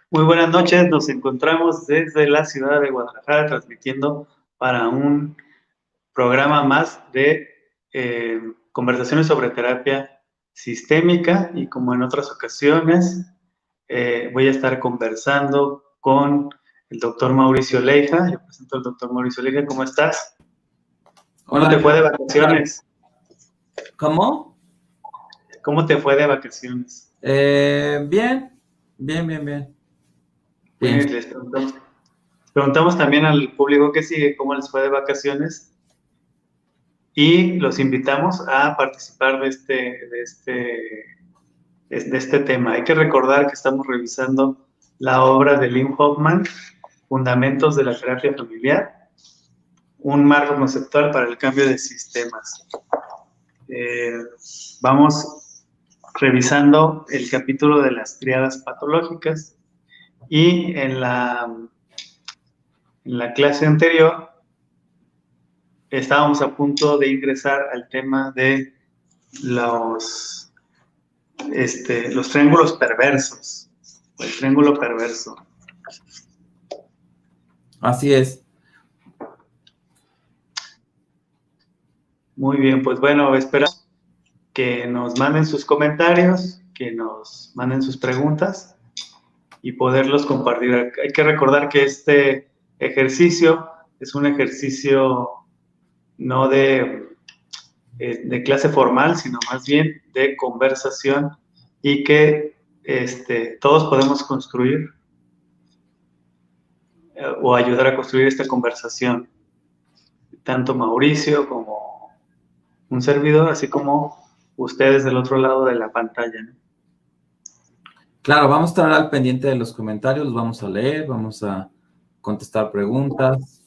Muy buenas noches, nos encontramos desde la ciudad de Guadalajara transmitiendo para un programa más de conversaciones sobre terapia sistémica y como en otras ocasiones voy a estar conversando con el doctor Mauricio Leija. Yo presento al doctor Mauricio Leija, ¿cómo estás? ¿Cómo Hola, te fue de vacaciones? ¿cómo? ¿Cómo te fue de vacaciones? Bien, bien, bien, bien. Bien. Les preguntamos también al público que sigue cómo les fue de vacaciones. Y los invitamos a participar de este tema. Hay que recordar que estamos revisando la obra de Lynn Hoffman, Fundamentos de la Terapia Familiar, un marco conceptual para el cambio de sistemas. Vamos revisando el capítulo de las triadas patológicas y en la clase anterior estábamos a punto de ingresar al tema de los triángulos perversos, o el triángulo perverso. Así es. Muy bien, pues bueno, espero que nos manden sus comentarios, que nos manden sus preguntas y poderlos compartir. Hay que recordar que este ejercicio es un ejercicio no de clase formal, sino más bien de conversación y que todos podemos construir o ayudar a construir esta conversación. Tanto Mauricio como un servidor, así como ustedes del otro lado de la pantalla, ¿no? Claro, vamos a estar al pendiente de los comentarios, los vamos a leer, vamos a contestar preguntas.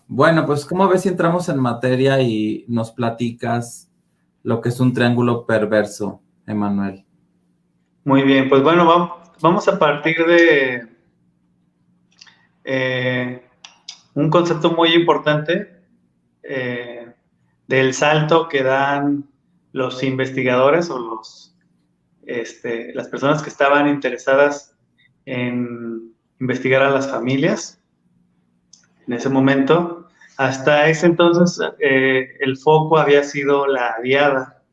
Bueno, pues, ¿cómo ves si entramos en materia y nos platicas lo que es un triángulo perverso, Emanuel? Muy bien, pues bueno, vamos a partir de un concepto muy importante del salto que dan los investigadores o las personas que estaban interesadas en investigar a las familias en ese momento. Hasta ese entonces el foco había sido la diada.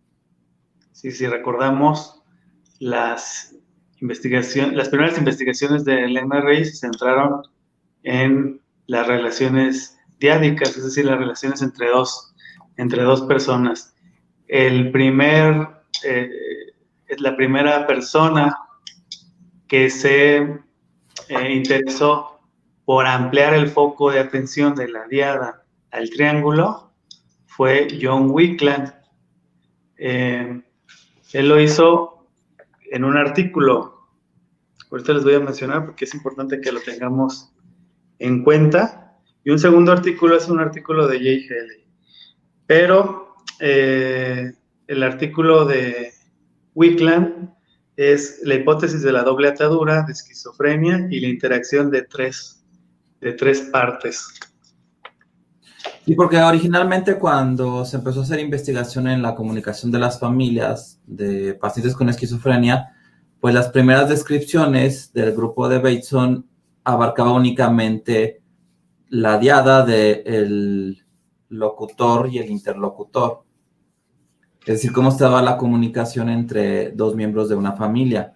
Si recordamos, las primeras investigaciones del MRI se centraron en las relaciones diádicas, es decir, las relaciones entre dos personas. La primera persona que se interesó por ampliar el foco de atención de la diada al triángulo fue John Wickland. Él lo hizo en un artículo, ahorita les voy a mencionar porque es importante que lo tengamos en cuenta, y un segundo artículo es un artículo de Jay Haley. Pero el artículo de Wickland es la hipótesis de la doble atadura, de esquizofrenia y la interacción de tres partes. Sí, porque originalmente cuando se empezó a hacer investigación en la comunicación de las familias de pacientes con esquizofrenia, pues las primeras descripciones del grupo de Bateson abarcaba únicamente la diada del locutor y el interlocutor. Es decir, cómo estaba la comunicación entre dos miembros de una familia.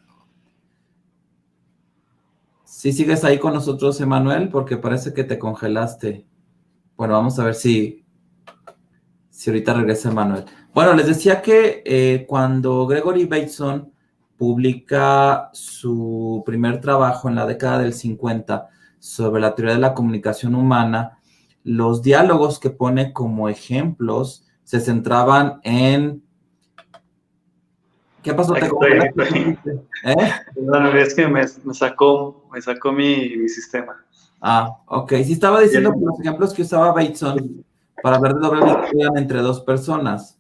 ¿Sí sigues ahí con nosotros, Emanuel? Porque parece que te congelaste. Bueno, vamos a ver si ahorita regresa Emanuel. Bueno, les decía que cuando Gregory Bateson publica su primer trabajo en la década del 50 sobre la teoría de la comunicación humana, los diálogos que pone como ejemplos se centraban en... ¿Qué pasó? ¿Te congelaste? ¿Eh? Perdón, es que me sacó mi sistema. Ah, ok. Sí estaba diciendo que los ejemplos que usaba Bateson para hablar de doble vínculo eran entre dos personas.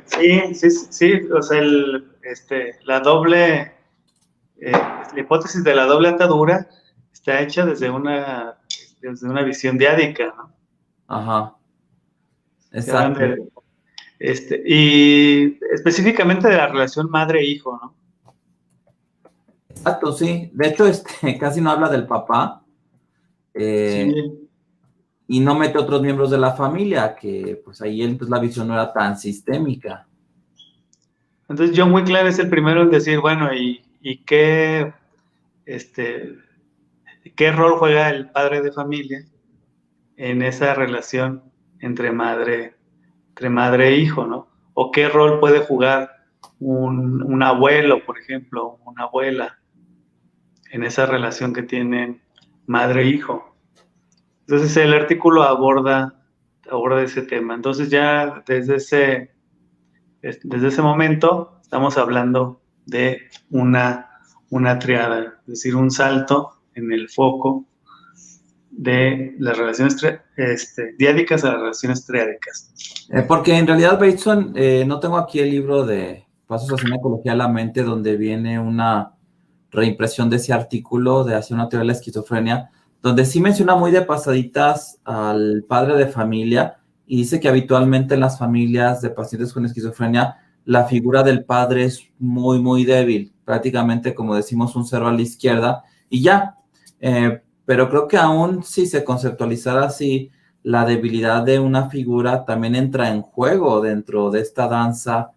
Sí, sí, sí, o sea, la hipótesis de la doble atadura está hecha desde una visión diádica, ¿no? Ajá, Se hablan exacto. y específicamente de la relación madre-hijo, ¿no? Exacto, sí. De hecho, casi no habla del papá. Sí. Y no mete otros miembros de la familia, que pues ahí pues, la visión no era tan sistémica. Entonces John Wickler es el primero en decir, bueno, ¿y qué, este, qué rol juega el padre de familia en esa relación entre madre e hijo, ¿no? O qué rol puede jugar un abuelo, por ejemplo, una abuela en esa relación que tienen madre e hijo. Entonces el artículo aborda ese tema. Entonces ya desde ese momento estamos hablando de una triada, es decir, un salto en el foco de las relaciones diádicas a las relaciones triádicas. Porque en realidad, Bateson, no tengo aquí el libro de Pasos hacia una ecología de la mente, donde viene una reimpresión de ese artículo de Hacia una teoría de la esquizofrenia, donde sí menciona muy de pasaditas al padre de familia y dice que habitualmente en las familias de pacientes con esquizofrenia la figura del padre es muy, muy débil, prácticamente como decimos un cero a la izquierda y ya. Pero creo que aún si se conceptualizara así, la debilidad de una figura también entra en juego dentro de esta danza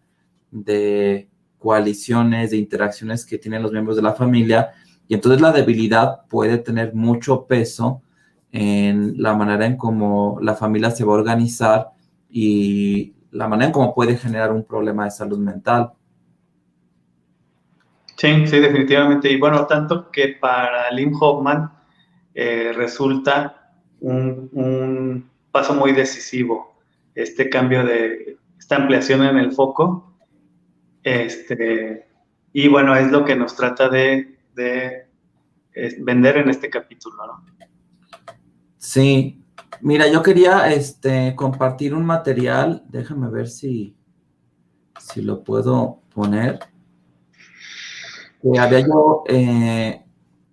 de coaliciones, de interacciones que tienen los miembros de la familia, y entonces la debilidad puede tener mucho peso en la manera en cómo la familia se va a organizar y la manera en cómo puede generar un problema de salud mental. Sí, sí, definitivamente. Y bueno, tanto que para Lynn Hoffman resulta un paso muy decisivo este cambio esta ampliación en el foco. Y bueno, es lo que nos trata de vender en este capítulo, ¿no? Sí, mira, yo quería compartir un material, déjame ver si lo puedo poner, que había yo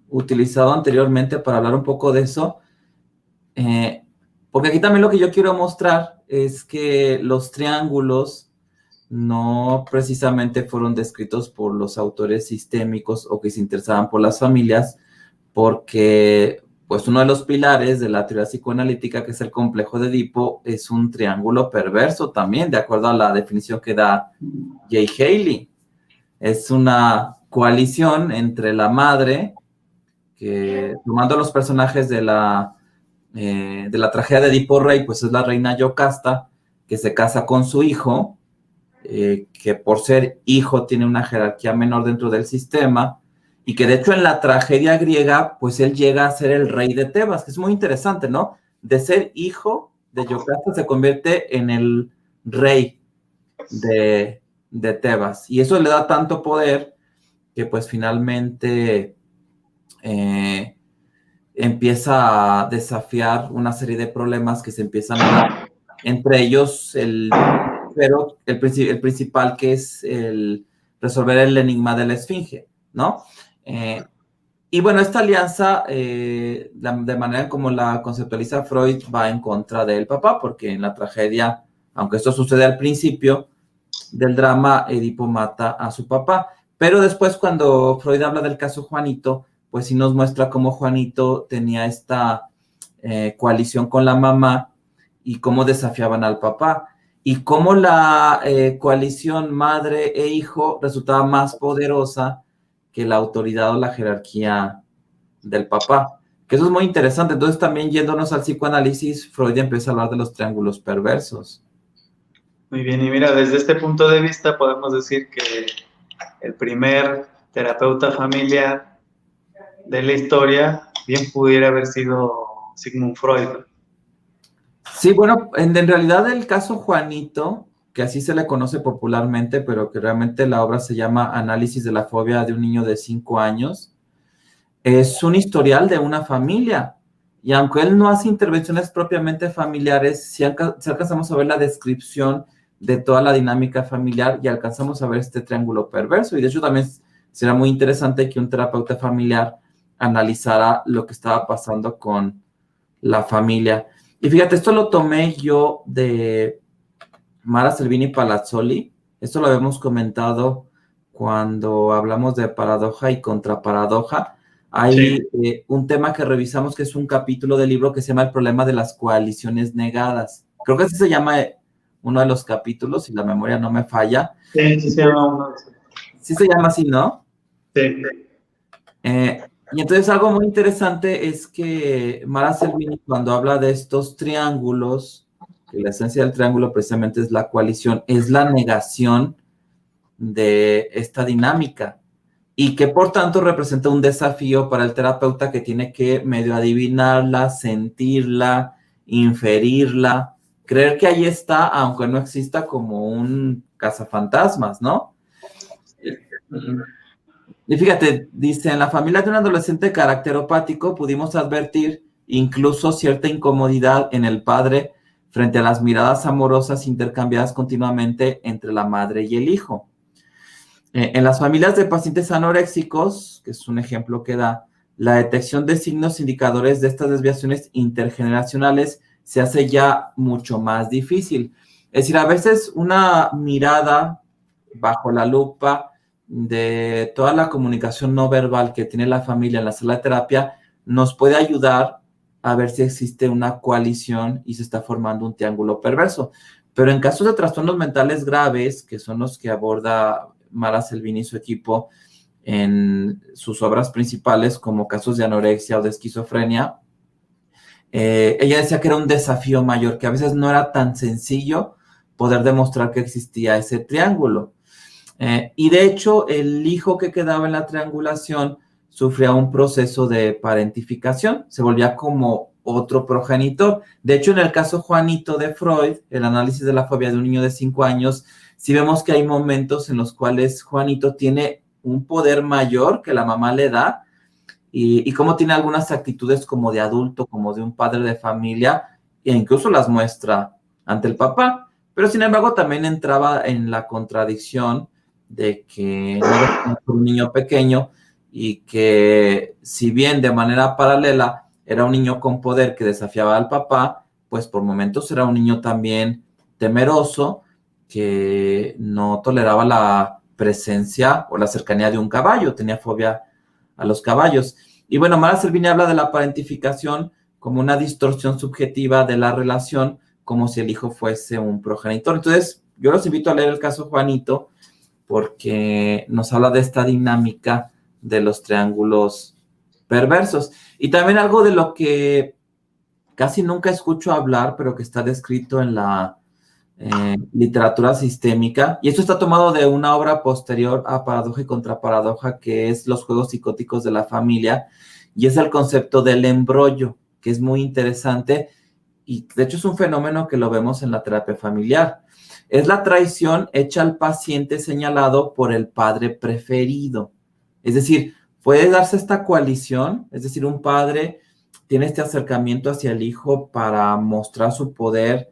utilizado anteriormente para hablar un poco de eso, porque aquí también lo que yo quiero mostrar es que los triángulos no precisamente fueron descritos por los autores sistémicos o que se interesaban por las familias, porque pues uno de los pilares de la teoría psicoanalítica, que es el complejo de Edipo, es un triángulo perverso también, de acuerdo a la definición que da Jay Haley. Es una coalición entre la madre, que tomando los personajes de la tragedia de Edipo Rey, pues es la reina Yocasta, que se casa con su hijo, que por ser hijo tiene una jerarquía menor dentro del sistema, y que de hecho en la tragedia griega, pues él llega a ser el rey de Tebas, que es muy interesante, ¿no? De ser hijo de Yocasta se convierte en el rey de Tebas, y eso le da tanto poder que pues finalmente empieza a desafiar una serie de problemas que se empiezan a dar, entre ellos el principal, que es el resolver el enigma de la esfinge, ¿no? Y bueno, esta alianza, de manera como la conceptualiza Freud, va en contra del papá, porque en la tragedia, aunque esto sucede al principio del drama, Edipo mata a su papá. Pero después, cuando Freud habla del caso Juanito, pues sí nos muestra cómo Juanito tenía esta coalición con la mamá y cómo desafiaban al papá. Y cómo la coalición madre e hijo resultaba más poderosa que la autoridad o la jerarquía del papá. Que eso es muy interesante. Entonces, también yéndonos al psicoanálisis, Freud empieza a hablar de los triángulos perversos. Muy bien, y mira, desde este punto de vista podemos decir que el primer terapeuta familiar de la historia bien pudiera haber sido Sigmund Freud. Sí, bueno, en realidad el caso Juanito, que así se le conoce popularmente, pero que realmente la obra se llama Análisis de la fobia de un niño de 5 años, es un historial de una familia. Y aunque él no hace intervenciones propiamente familiares, sí alcanzamos a ver la descripción de toda la dinámica familiar y alcanzamos a ver este triángulo perverso. Y de hecho también será muy interesante que un terapeuta familiar analizara lo que estaba pasando con la familia. Y fíjate, esto lo tomé yo de Mara Selvini Palazzoli. Esto lo habíamos comentado cuando hablamos de paradoja y contraparadoja, hay un tema que revisamos que es un capítulo del libro que se llama El problema de las coaliciones negadas. Creo que así se llama uno de los capítulos, si la memoria no me falla. Sí, sí se llama uno de esos. Sí se llama así, ¿no? Sí. Y entonces algo muy interesante es que Mara Selvini, cuando habla de estos triángulos, que la esencia del triángulo precisamente es la coalición, es la negación de esta dinámica y que por tanto representa un desafío para el terapeuta que tiene que medio adivinarla, sentirla, inferirla, creer que ahí está, aunque no exista como un cazafantasmas, ¿no? Y fíjate, dice, en la familia de un adolescente caracteropático pudimos advertir incluso cierta incomodidad en el padre frente a las miradas amorosas intercambiadas continuamente entre la madre y el hijo. En las familias de pacientes anoréxicos, que es un ejemplo que da, la detección de signos indicadores de estas desviaciones intergeneracionales se hace ya mucho más difícil. Es decir, a veces una mirada bajo la lupa de toda la comunicación no verbal que tiene la familia en la sala de terapia nos puede ayudar a ver si existe una coalición y se está formando un triángulo perverso. Pero en casos de trastornos mentales graves, que son los que aborda Mara Selvini y su equipo en sus obras principales, como casos de anorexia o de esquizofrenia, ella decía que era un desafío mayor, que a veces no era tan sencillo poder demostrar que existía ese triángulo. Y de hecho, el hijo que quedaba en la triangulación sufría un proceso de parentificación, se volvía como otro progenitor. De hecho, en el caso Juanito de Freud, el análisis de la fobia de un niño de 5 años, sí vemos que hay momentos en los cuales Juanito tiene un poder mayor que la mamá le da y cómo tiene algunas actitudes como de adulto, como de un padre de familia, e incluso las muestra ante el papá. Pero sin embargo también entraba en la contradicción de que no era un niño pequeño y que si bien de manera paralela era un niño con poder que desafiaba al papá, pues por momentos era un niño también temeroso que no toleraba la presencia o la cercanía de un caballo, tenía fobia a los caballos. Y bueno, Mara Selvini habla de la parentificación como una distorsión subjetiva de la relación, como si el hijo fuese un progenitor. Entonces, yo los invito a leer el caso Juanito, porque nos habla de esta dinámica de los triángulos perversos. Y también algo de lo que casi nunca escucho hablar, pero que está descrito en la literatura sistémica, y esto está tomado de una obra posterior a Paradoja y Contraparadoja, que es Los juegos psicóticos de la familia, y es el concepto del embrollo, que es muy interesante, y de hecho es un fenómeno que lo vemos en la terapia familiar. Es la traición hecha al paciente señalado por el padre preferido. Es decir, puede darse esta coalición, es decir, un padre tiene este acercamiento hacia el hijo para mostrar su poder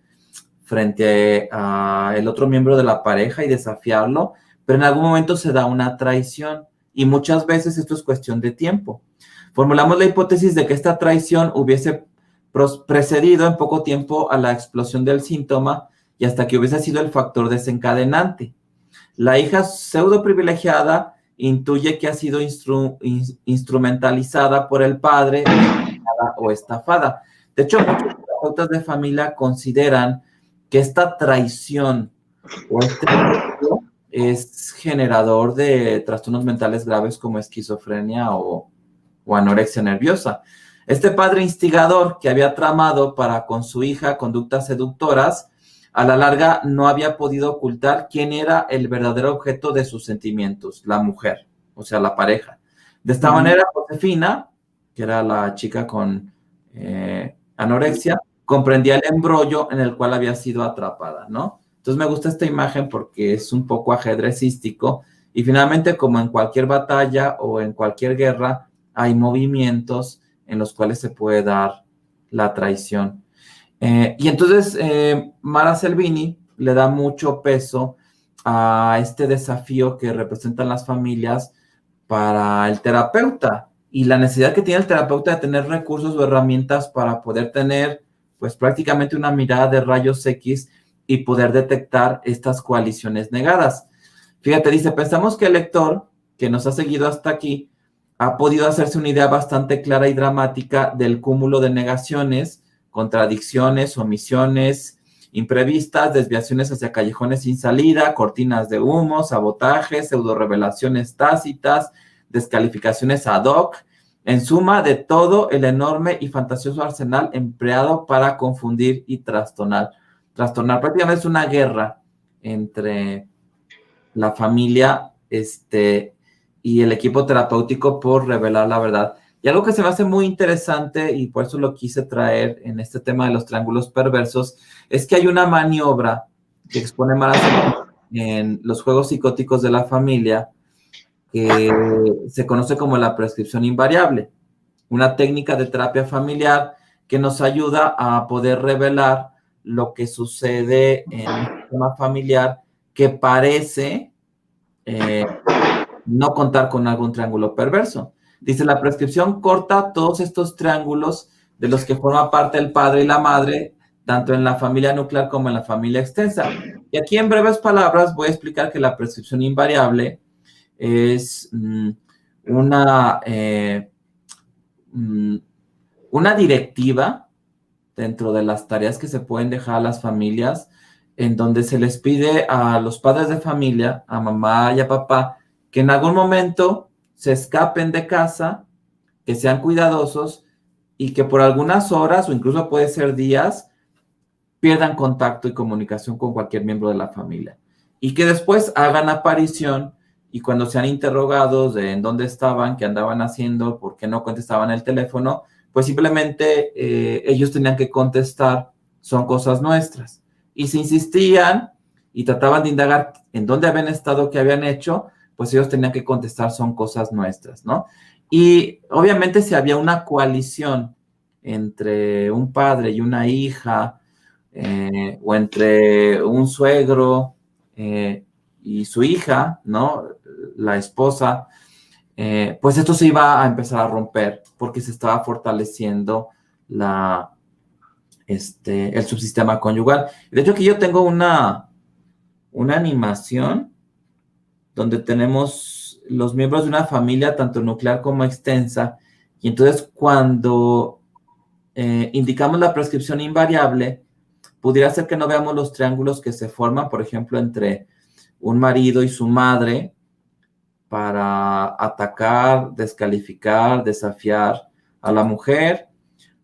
frente a el otro miembro de la pareja y desafiarlo, pero en algún momento se da una traición y muchas veces esto es cuestión de tiempo. Formulamos la hipótesis de que esta traición hubiese precedido en poco tiempo a la explosión del síntoma y hasta que hubiese sido el factor desencadenante. La hija pseudo privilegiada intuye que ha sido instrumentalizada por el padre o estafada. De hecho, muchos terapeutas de familia consideran que esta traición o este es generador de trastornos mentales graves como esquizofrenia o anorexia nerviosa. Este padre instigador que había tramado para con su hija conductas seductoras, a la larga no había podido ocultar quién era el verdadero objeto de sus sentimientos, la mujer, o sea, la pareja. De esta manera, Josefina, que era la chica con anorexia, comprendía el embrollo en el cual había sido atrapada, ¿no? Entonces me gusta esta imagen porque es un poco ajedrecístico y finalmente, como en cualquier batalla o en cualquier guerra, hay movimientos en los cuales se puede dar la traición. Y entonces Mara Selvini le da mucho peso a este desafío que representan las familias para el terapeuta y la necesidad que tiene el terapeuta de tener recursos o herramientas para poder tener pues prácticamente una mirada de rayos X y poder detectar estas coaliciones negadas. Fíjate, dice, pensamos que el lector que nos ha seguido hasta aquí ha podido hacerse una idea bastante clara y dramática del cúmulo de negaciones, contradicciones, omisiones imprevistas, desviaciones hacia callejones sin salida, cortinas de humo, sabotajes, pseudo-revelaciones tácitas, descalificaciones ad hoc, en suma, de todo el enorme y fantasioso arsenal empleado para confundir y trastornar. Trastornar prácticamente es una guerra entre la familia y el equipo terapéutico por revelar la verdad. Y algo que se me hace muy interesante, y por eso lo quise traer en este tema de los triángulos perversos, es que hay una maniobra que expone Mara en los juegos psicóticos de la familia, que se conoce como la prescripción invariable, una técnica de terapia familiar que nos ayuda a poder revelar lo que sucede en el sistema familiar que parece no contar con algún triángulo perverso. Dice, la prescripción corta todos estos triángulos de los que forma parte el padre y la madre, tanto en la familia nuclear como en la familia extensa. Y aquí en breves palabras voy a explicar que la prescripción invariable es una directiva dentro de las tareas que se pueden dejar a las familias, en donde se les pide a los padres de familia, a mamá y a papá, que en algún momento se escapen de casa, que sean cuidadosos y que por algunas horas o incluso puede ser días pierdan contacto y comunicación con cualquier miembro de la familia. Y que después hagan aparición y cuando sean interrogados de en dónde estaban, qué andaban haciendo, por qué no contestaban el teléfono, pues simplemente ellos tenían que contestar, son cosas nuestras. Y si insistían y trataban de indagar en dónde habían estado, qué habían hecho, pues ellos tenían que contestar, son cosas nuestras, ¿no? Y obviamente si había una coalición entre un padre y una hija, o entre un suegro y su hija, ¿no? La esposa, pues esto se iba a empezar a romper porque se estaba fortaleciendo el subsistema conyugal. De hecho, aquí yo tengo una animación donde tenemos los miembros de una familia, tanto nuclear como extensa, y entonces cuando indicamos la prescripción invariable, pudiera ser que no veamos los triángulos que se forman, por ejemplo, entre un marido y su madre para atacar, descalificar, desafiar a la mujer,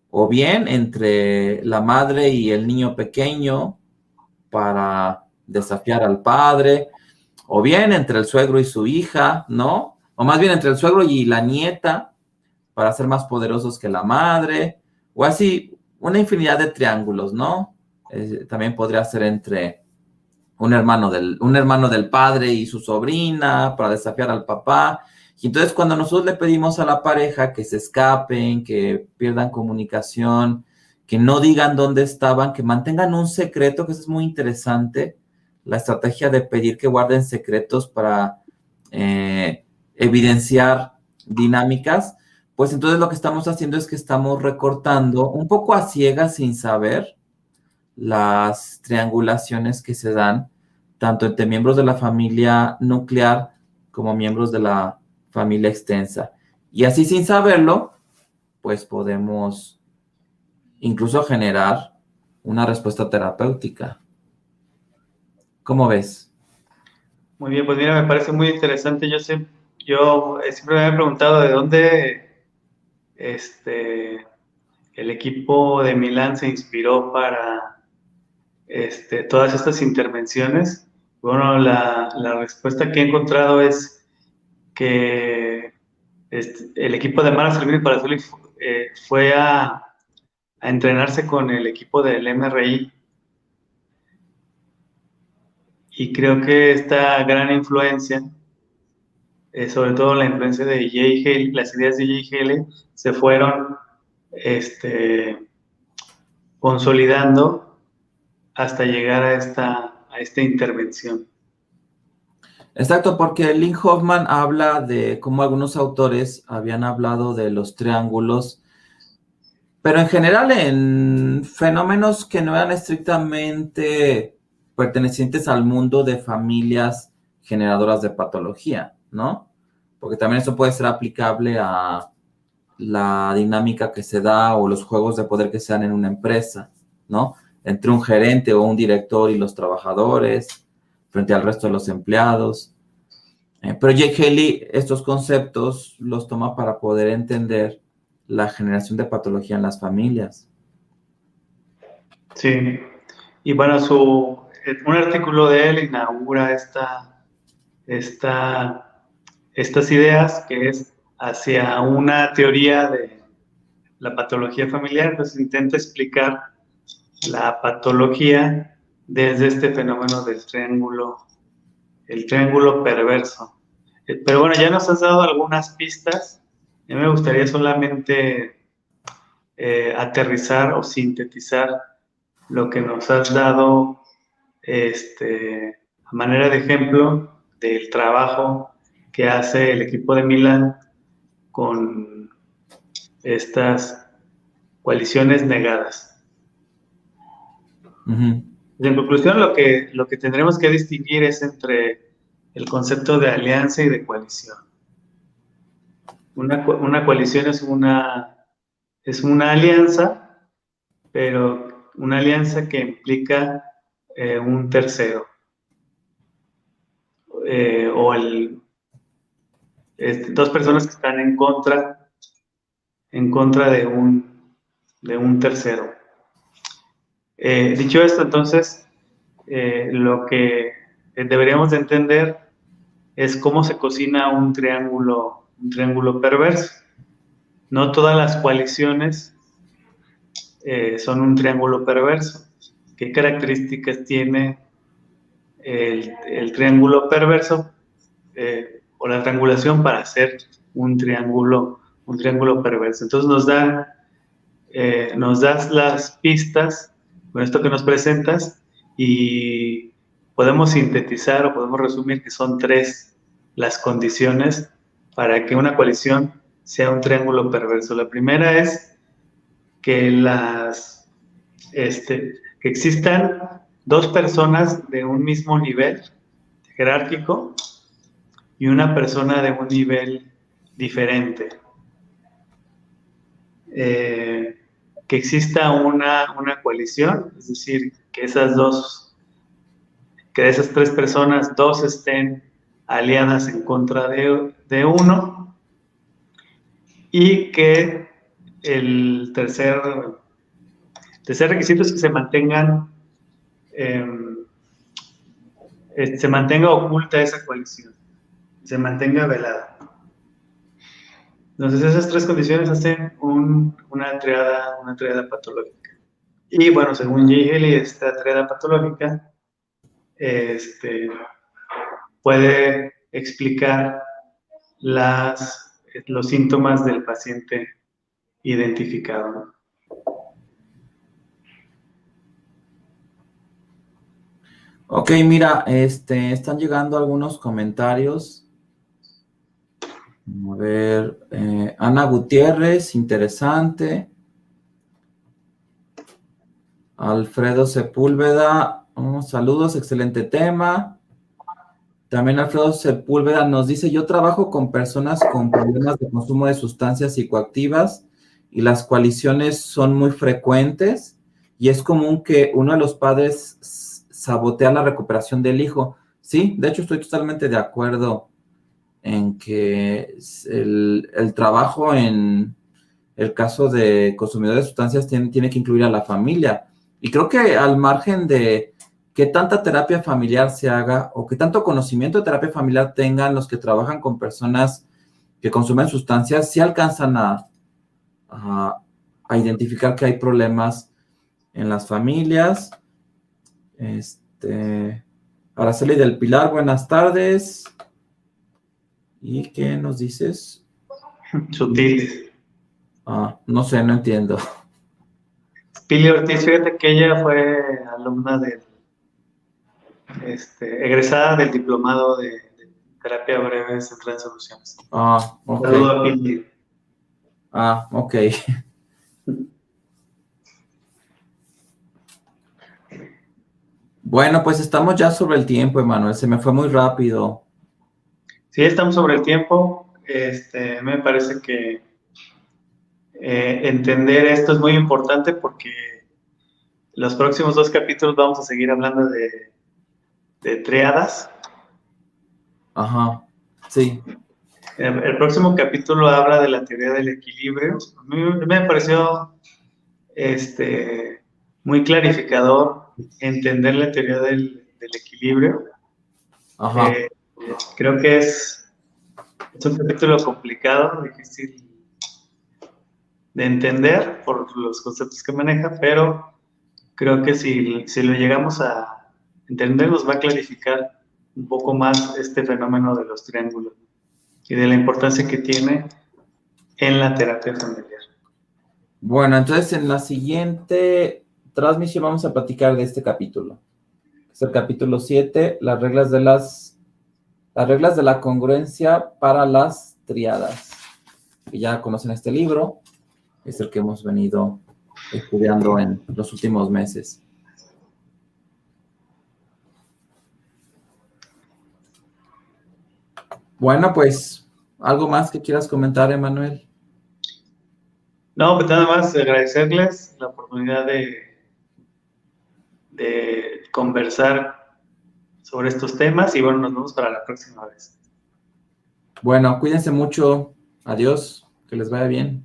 o bien entre la madre y el niño pequeño para desafiar al padre, o bien entre el suegro y su hija, ¿no? O más bien entre el suegro y la nieta para ser más poderosos que la madre, o así, una infinidad de triángulos, ¿no? También podría ser entre un hermano del padre y su sobrina para desafiar al papá. Y entonces cuando nosotros le pedimos a la pareja que se escapen, que pierdan comunicación, que no digan dónde estaban, que mantengan un secreto, que eso es muy interesante, la estrategia de pedir que guarden secretos para evidenciar dinámicas, pues entonces lo que estamos haciendo es que estamos recortando un poco a ciegas sin saber las triangulaciones que se dan tanto entre miembros de la familia nuclear como miembros de la familia extensa. Y así sin saberlo, pues podemos incluso generar una respuesta terapéutica. ¿Cómo ves? Muy bien, pues mira, me parece muy interesante. Yo siempre me he preguntado de dónde el equipo de Milán se inspiró para todas estas intervenciones. Bueno, la respuesta que he encontrado es que el equipo de Mara Servini para Zuli fue a entrenarse con el equipo del MRI. Y creo que esta gran influencia, sobre todo la influencia de Jay Haley, las ideas de Jay Haley, se fueron consolidando hasta llegar a esta intervención. Exacto, porque Lynn Hoffman habla de cómo algunos autores habían hablado de los triángulos, pero en general en fenómenos que no eran estrictamente pertenecientes al mundo de familias generadoras de patología, ¿no? Porque también eso puede ser aplicable a la dinámica que se da o los juegos de poder que se dan en una empresa, ¿no? Entre un gerente o un director y los trabajadores, frente al resto de los empleados. Pero Jake Haley estos conceptos los toma para poder entender la generación de patología en las familias. Sí, y bueno, un artículo de él inaugura estas ideas, que es hacia una teoría de la patología familiar. Entonces intenta explicar la patología desde este fenómeno del el triángulo perverso. Pero bueno, ya nos has dado algunas pistas. A mí me gustaría solamente aterrizar o sintetizar lo que nos has dado a manera de ejemplo del trabajo que hace el equipo de Milán con estas coaliciones negadas. Uh-huh. En conclusión, lo que tendremos que distinguir es entre el concepto de alianza y de coalición. Una coalición es una alianza, pero una alianza que implica un tercero. O dos personas que están en contra de un tercero. Dicho esto, entonces, lo que deberíamos de entender es cómo se cocina un triángulo perverso. No todas las coaliciones son un triángulo perverso. ¿Qué características tiene el triángulo perverso o la triangulación para hacer un triángulo perverso? Entonces nos das las pistas con esto que nos presentas y podemos sintetizar o podemos resumir que son 3 las condiciones para que una coalición sea un triángulo perverso. La primera es que que existan 2 personas de un mismo nivel jerárquico y una persona de un nivel diferente. Que exista una coalición, es decir, que de esas 3 personas, 2 estén aliadas en contra de uno, y que el tercer requisito es que se mantenga oculta esa coalición, se mantenga velada. Entonces esas 3 condiciones hacen una triada patológica. Y bueno, según Jay Haley, esta triada patológica puede explicar los síntomas del paciente identificado. Ok, mira, están llegando algunos comentarios. A ver, Ana Gutiérrez, interesante. Alfredo Sepúlveda, saludos, excelente tema. También Alfredo Sepúlveda nos dice, yo trabajo con personas con problemas de consumo de sustancias psicoactivas y las coaliciones son muy frecuentes y es común que uno de los padres sabotea la recuperación del hijo. Sí, de hecho estoy totalmente de acuerdo en que el trabajo en el caso de consumidores de sustancias tiene que incluir a la familia. Y creo que al margen de qué tanta terapia familiar se haga o qué tanto conocimiento de terapia familiar tengan los que trabajan con personas que consumen sustancias, sí alcanzan a identificar que hay problemas en las familias. Araceli del Pilar, buenas tardes. ¿Y qué nos dices? Sutiles. No sé, no entiendo. Pili Ortiz, fíjate que ella fue alumna egresada del diplomado de terapia breve centrada en soluciones. Ok. Saludo a Pili. Ok. Bueno, pues estamos ya sobre el tiempo, Emanuel. Se me fue muy rápido. Sí, estamos sobre el tiempo. Me parece que entender esto es muy importante porque los próximos 2 capítulos vamos a seguir hablando de triadas. Ajá, sí. El próximo capítulo habla de la teoría del equilibrio. A mí me pareció muy clarificador entender la teoría del equilibrio. Ajá. Creo que es un capítulo complicado, difícil de entender por los conceptos que maneja, pero creo que si lo llegamos a entender, nos va a clarificar un poco más este fenómeno de los triángulos y de la importancia que tiene en la terapia familiar. Bueno, entonces en la siguiente transmisión vamos a platicar de este capítulo. Es el capítulo 7, las reglas de la congruencia para las triadas. Que ya conocen este libro, es el que hemos venido estudiando en los últimos meses. Bueno, pues, ¿algo más que quieras comentar, Emanuel? No, pues nada más agradecerles la oportunidad de conversar sobre estos temas y bueno, nos vemos para la próxima vez. Bueno, cuídense mucho. Adiós. Que les vaya bien.